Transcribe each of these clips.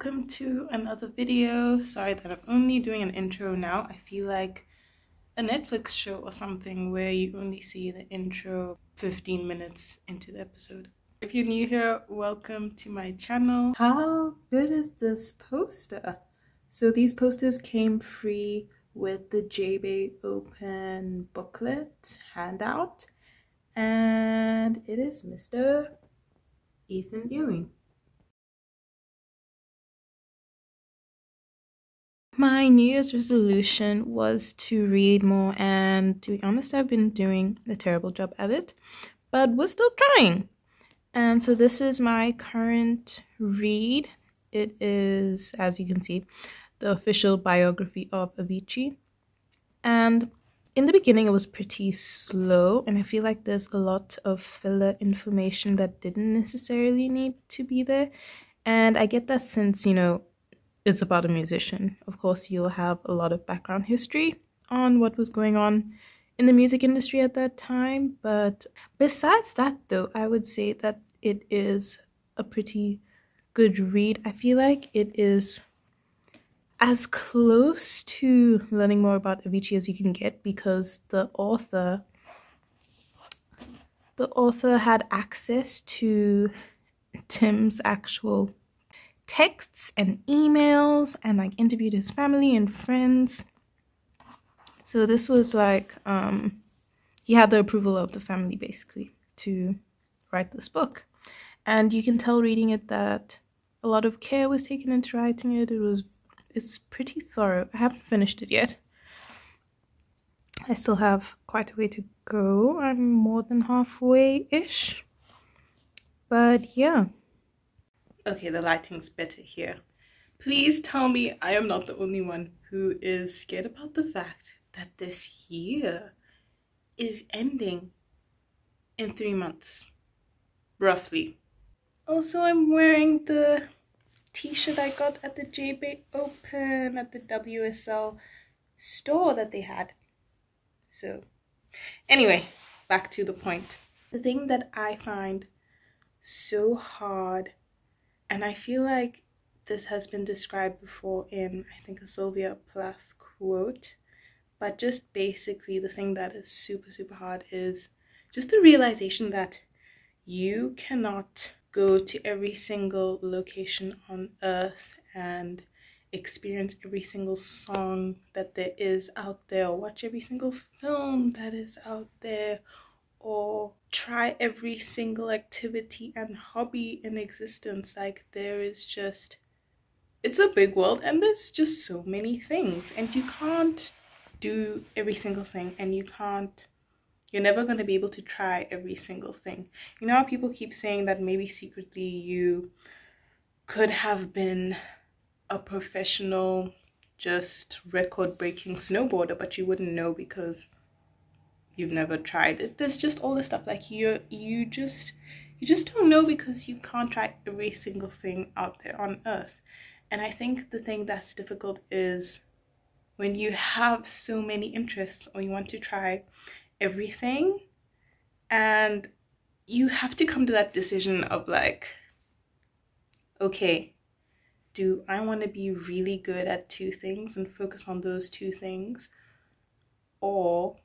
welcome to another video. Sorry that I'm only doing an intro now. I feel like a Netflix show or something where you only see the intro 15 minutes into the episode. If you're new here, welcome to my channel. How good is this poster? So these posters came free with the JBay Open booklet handout, and it is Mr. Ethan Ewing. My New Year's resolution was to read more, and to be honest, I've been doing a terrible job at it, but we're still trying. And so this is my current read. It is, as you can see, the official biography of Avicii. And in the beginning, it was pretty slow, and I feel like there's a lot of filler information that didn't necessarily need to be there. And I get that since, it's about a musician. Of course, you'll have a lot of background history on what was going on in the music industry at that time. But besides that, though, I would say that it is a pretty good read. I feel like it is as close to learning more about Avicii as you can get, because the author had access to Tim's actual texts and emails, and like interviewed his family and friends. So this was like he had the approval of the family basically to write this book, and you can tell reading it that a lot of care was taken into writing it. It's pretty thorough. I haven't finished it yet. I still have quite a way to go. I'm more than halfway-ish, but yeah. Okay, the lighting's better here. Please tell me I am not the only one who is scared about the fact that this year is ending in 3 months, roughly. Also, I'm wearing the t-shirt I got at the JBay Open at the WSL store that they had. So, anyway, back to the point. The thing that I find so hard, and I feel like this has been described before in, I think, a Sylvia Plath quote, but just basically the thing that is super, super hard is just the realization that you cannot go to every single location on earth and experience every single song that there is out there, or watch every single film that is out there, or try every single activity and hobby in existence. Like, there is just, it's a big world, and there's just so many things, and you can't do every single thing, and you're never going to be able to try every single thing. You know how people keep saying that maybe secretly you could have been a professional, just record-breaking snowboarder, but you wouldn't know because you've never tried it. There's just all this stuff, like you just don't know because you can't try every single thing out there on earth. And I think the thing that's difficult is when you have so many interests, or you want to try everything, and you have to come to that decision of like, okay, do I want to be really good at 2 things and focus on those 2 things, or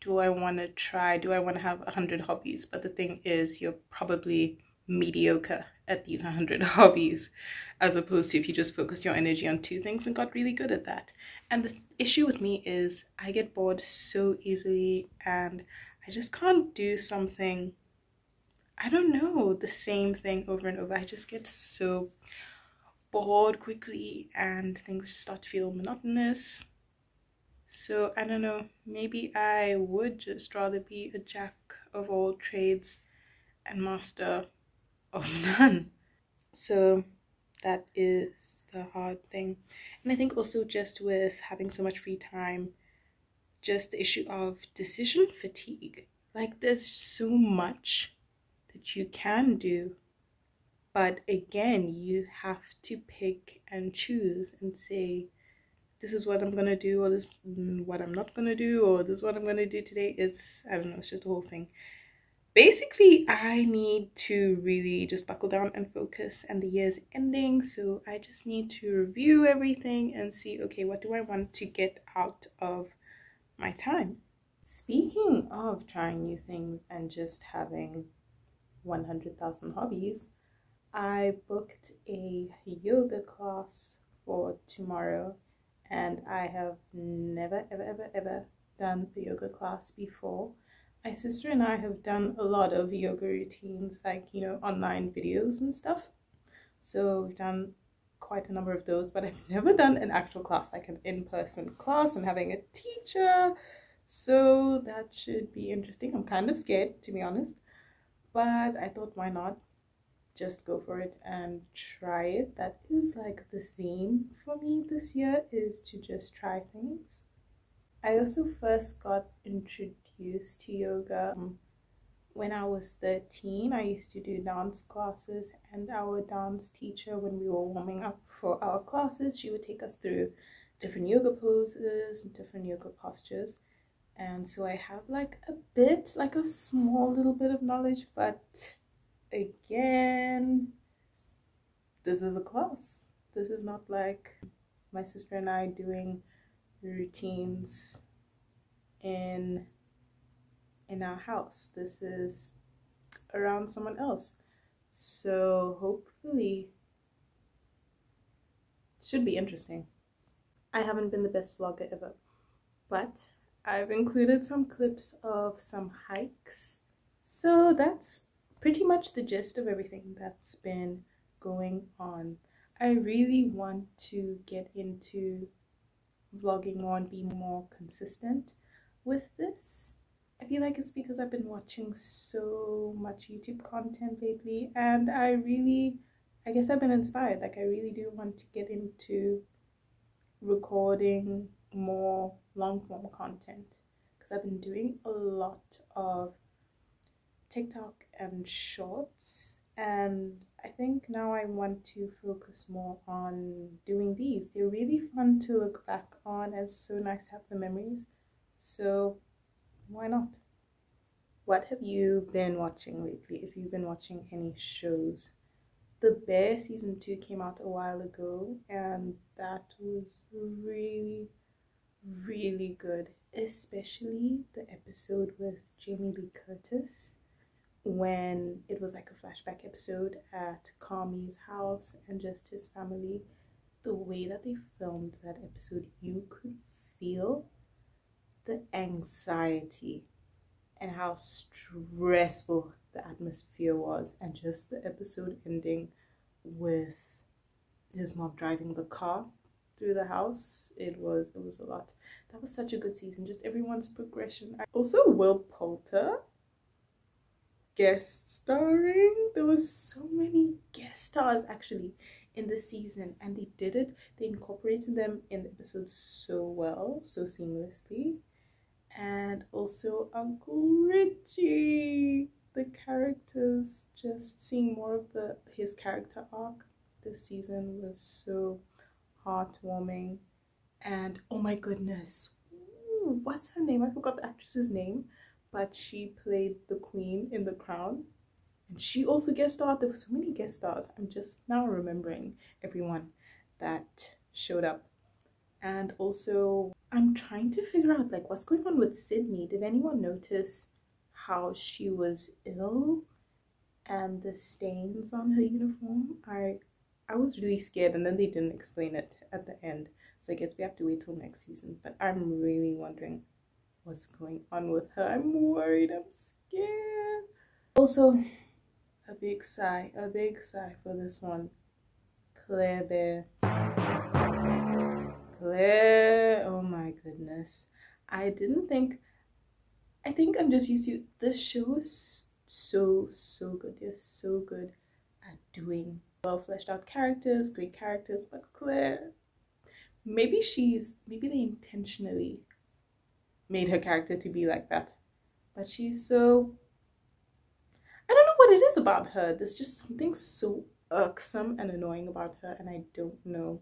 do I want to have 100 hobbies? But the thing is, you're probably mediocre at these 100 hobbies, as opposed to if you just focused your energy on 2 things and got really good at that. And the issue with me is I get bored so easily, and I just can't do something, I don't know, the same thing over and over. I just get so bored quickly, and things just start to feel monotonous. So I don't know, maybe I would just rather be a jack of all trades and master of none. So that is the hard thing. And I think also, just with having so much free time, just the issue of decision fatigue. Like, there's so much that you can do, but again, you have to pick and choose and say, this is what I'm gonna do, or this is what I'm not gonna do, or this is what I'm gonna do today. It's, I don't know, it's just a whole thing. basically I need to really just buckle down and focus, and the year's ending, so I just need to review everything and see, okay, what do I want to get out of my time. Speaking of trying new things and just having 100,000 hobbies, I booked a yoga class for tomorrow, and I have never ever done a yoga class before. My sister and I have done a lot of yoga routines, like, you know, online videos and stuff. So we've done quite a number of those, but I've never done an actual class, like an in-person class and having a teacher. So that should be interesting. I'm kind of scared, to be honest, but I thought, why not just go for it and try it. That is like the theme for me this year, is to just try things. I also first got introduced to yoga when I was 13. I used to do dance classes, and our dance teacher, when we were warming up for our classes, she would take us through different yoga poses and different yoga postures. And so I have like a bit, like a small little bit of knowledge, but again, this is a class. This is not like my sister and I doing routines in our house. This is around someone else. So hopefully should be interesting. I haven't been the best vlogger ever, but I've included some clips of some hikes. So that's pretty much the gist of everything that's been going on. I really want to get into vlogging more and be more consistent with this. I feel like it's because I've been watching so much YouTube content lately, and I guess I've been inspired. Like, I really do want to get into recording more long form content, because I've been doing a lot of TikTok and shorts, and I think now I want to focus more on doing these. They're really fun to look back on, and it's so nice to have the memories, so why not? What have you been watching lately, if you've been watching any shows? The Bear season 2 came out a while ago, and that was really good, especially the episode with Jamie Lee Curtis, when it was like a flashback episode at Kami's house and just his family. The way that they filmed that episode, you could feel the anxiety and how stressful the atmosphere was, and just the episode ending with his mom driving the car through the house. It was a lot. That was such a good season, just everyone's progression. Also, Will Poulter guest starring. There was so many guest stars actually in this season, and they incorporated them in the episodes so well, so seamlessly. And also Uncle Richie, the characters, just seeing more of his character arc this season was so heartwarming. And oh my goodness, what's her name? I forgot the actress's name, but she played the queen in The Crown, and she also guest starred. There were so many guest stars. I'm just now remembering everyone that showed up. And also, I'm trying to figure out like what's going on with Sydney. Did anyone notice how she was ill and the stains on her uniform? I was really scared, and then they didn't explain it at the end. So I guess we have to wait till next season. But I'm really wondering what's going on with her. I'm worried, I'm scared. Also, a big sigh for this one. Claire Bear. Claire, oh my goodness. I think I'm just used to, this show is so good. They're so good at doing well fleshed out characters, great characters, but Claire, maybe they intentionally made her character to be like that, but she's so, I don't know what it is about her. There's just something so irksome and annoying about her, and I don't know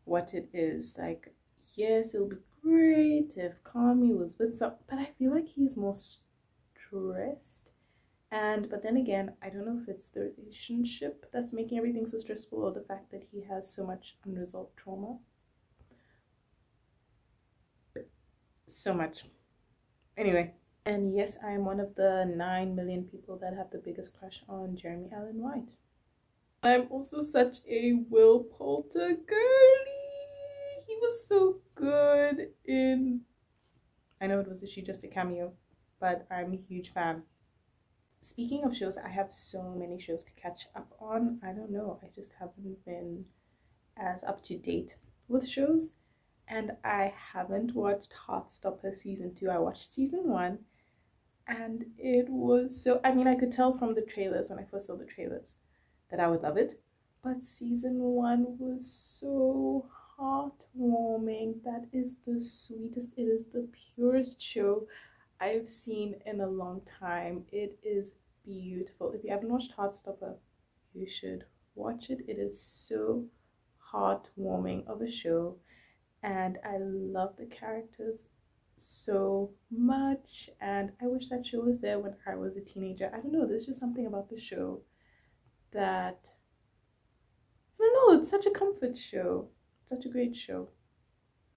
what it is. Like, yes, it would be great if Kami was with some, but I feel like he's more stressed But then again, I don't know if it's the relationship that's making everything so stressful or the fact that he has so much unresolved trauma. So much. Anyway, and yes, I am one of the 9 million people that have the biggest crush on Jeremy Allen White. I'm also such a Will Poulter girly. He was so good in, I know it was actually just a cameo, but I'm a huge fan. Speaking of shows, I have so many shows to catch up on. I don't know, I just haven't been as up to date with shows. And I haven't watched Heartstopper season 2. I watched season 1 and it was so, I mean, I could tell from the trailers when I first saw the trailers that I would love it. But season 1 was so heartwarming. That is the sweetest, it is the purest show I've seen in a long time. It is beautiful. If you haven't watched Heartstopper, you should watch it. It is so heartwarming of a show, and I love the characters so much, and I wish that show was there when I was a teenager. I don't know, there's just something about the show that, I don't know, it's such a comfort show, such a great show.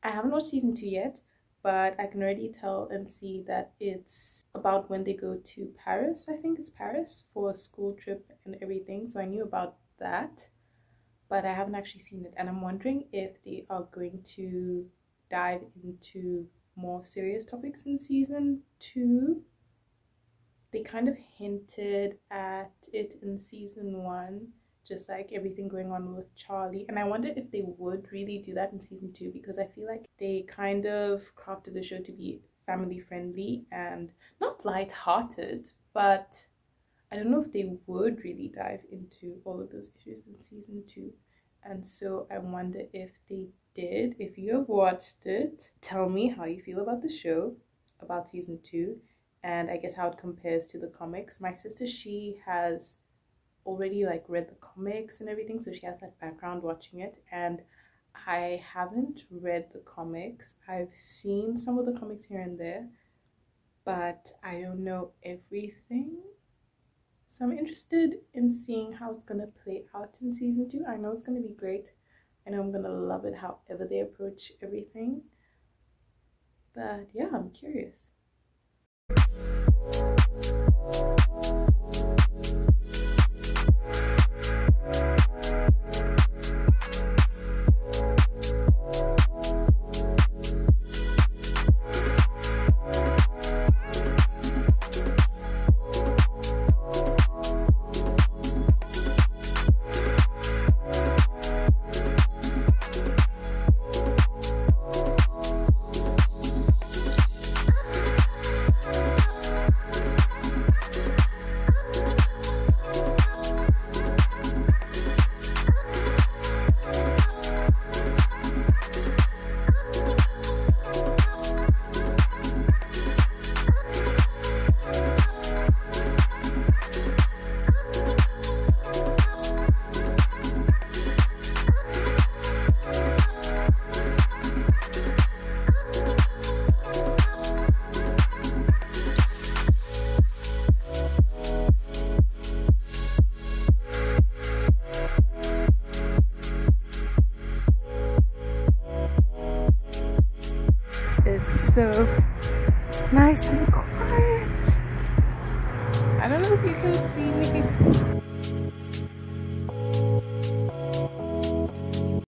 I haven't watched season 2 yet, but I can already tell and see that it's about when they go to Paris. I think it's Paris for a school trip and everything, so I knew about that, but I haven't actually seen it, and I'm wondering if they are going to dive into more serious topics in season 2. They kind of hinted at it in season 1, just like everything going on with Charlie, and I wonder if they would really do that in season 2, because I feel like they kind of crafted the show to be family friendly and not light-hearted, but I don't know if they would really dive into all of those issues in season 2. And so I wonder if they did. If you have watched it, tell me how you feel about the show, about season 2, and I guess how it compares to the comics. My sister, she has already like read the comics and everything, so she has that background watching it, and I haven't read the comics. I've seen some of the comics here and there, but I don't know everything. So I'm interested in seeing how it's gonna play out in season 2. I know it's gonna be great. I know I'm gonna love it however they approach everything. But yeah, I'm curious. So nice and quiet. I don't know if you can see me.